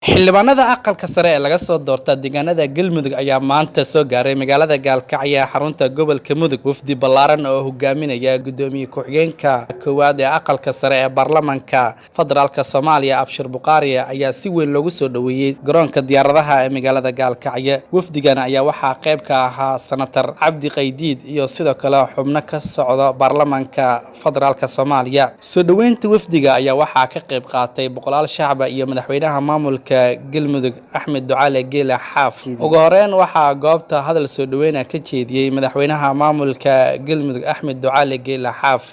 xildhibaanada aqalka sare ee laga soo doorta deegaanada Galmudug ayaa maanta soo gaaray magaalada Gaalkacyo ee xarunta gobolka Mudug wafdi ballaaran oo hogaaminaya gudoomiye ku-xigeenka koowaad ee aqalka sare ee baarlamaanka federaalka Soomaaliya Abshir Buqaari ayaa si weyn loogu soo dhaweeyay garoonka diyaaradaha ee magaalada Gaalkacyo wafdigan ayaa waxaa qayb ka ahaa senator Cabdi Qaydiid iyo sidoo kale xubno ka socda baarlamaanka federaalka Soomaaliya soo dhaweynta wafdiga ayaa waxaa ka qayb qaatay boqolaal shacab iyo madaxweynaha maamulka Galmudug Axmed Ducaale Geele Xaaf ugu horeen waxaa goobta hadal soo dhaweyn ka jeediyay madaxweynaha maamulka Galmudug Axmed Ducaale Geele Xaaf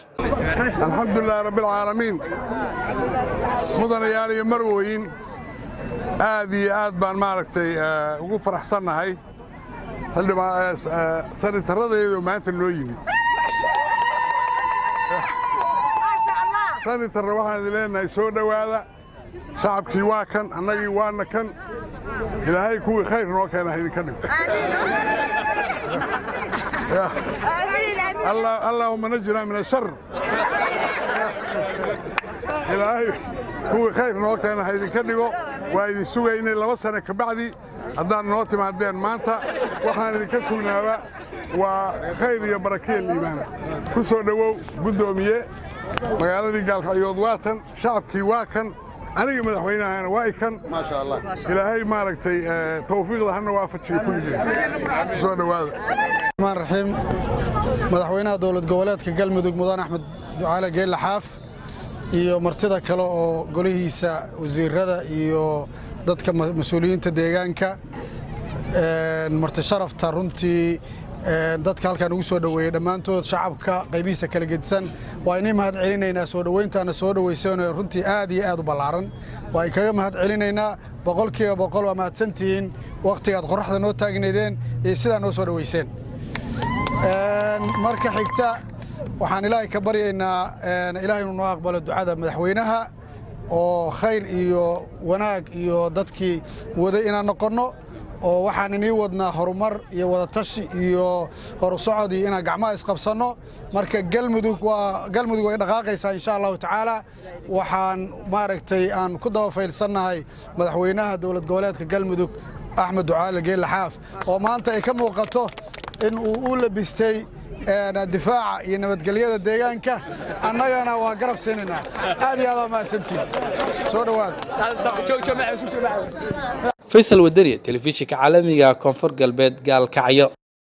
alxamdulillaah rabbil caalamiin mudanayaal iyo marwooyin aad iyo aad baan maaragtay ugu faraxsanahay sanitaradaydu maanta noo yimid sanitarna waxaan leenahay soo dhawaada shacabkii waa kan annagii waana kan ilaahay kuwii khayr noo keena idinka dhigo allaahumma najinaa min ashar ilaahay kuwii khayr noo keena idinka dhigo waa idin sugaynay 2 sano ka bacdi haddaan noo timaadeen maanta waxaan idinka sugnaaba waa khayr iyo barakeey iimaan ku soo dhawow gudoomiye magaaladii Gaalkacyood waa tan shacabkii waa kan aniga madaxweynahana waa kan ma sha Allah ilaahay maaragtay tawfiiqda hana waafajiyo kulligeen soo dhawaada marxim madaxweynaha dawlad goboleedka Galmudug Mudan Axmed Ducaale Geele Xaaf iyo martida kale oo golihiisa wasiirada iyo dadka mas'uuliyiinta deegaanka marti sharafta runtii dadka halkan ugu soo dhaweeyay dhamaantood shacabka qaybiisa kala gedsan waa inay mahad celinaynaa soo dhaweyntaana soo dhaweyseen runtii aad iyo aad u ballaaran waa kaga mahad celinaynaa boqolkiiba boqol waa mahadsantihiin waqtiga aad qorraxda noo taagneedeen iyo sida noo soo dhaweyseen marka xigta waxaan ilaahay ka baryaynaa ilaahay inuu noo aqbalo ducada madaxweynaha oo khayr iyo wanaag iyo dadkii waday inaan noqono oo waxaan inii wadnaa horumar iyo wada tashi iyo horusocod iyo inaan gacmaha isqabsano marka Galmudug way dhaqaaqaysaa insha Allah taala waxaan maaragtay aan ku daba faylsanahay madaxweynaha dawlad goboleedka Galmudug Axmed Ducaale Geele Xaaf oo maanta ay ka muuqato in uu u labistay difaaca iyo nabadgelyada deegaanka annagana waa garab siinayna aad iyo aad ma santiin soo dhawaad Faisal Wadani telefishinka caalamiga Koonfur Galbeed Gaalkacyo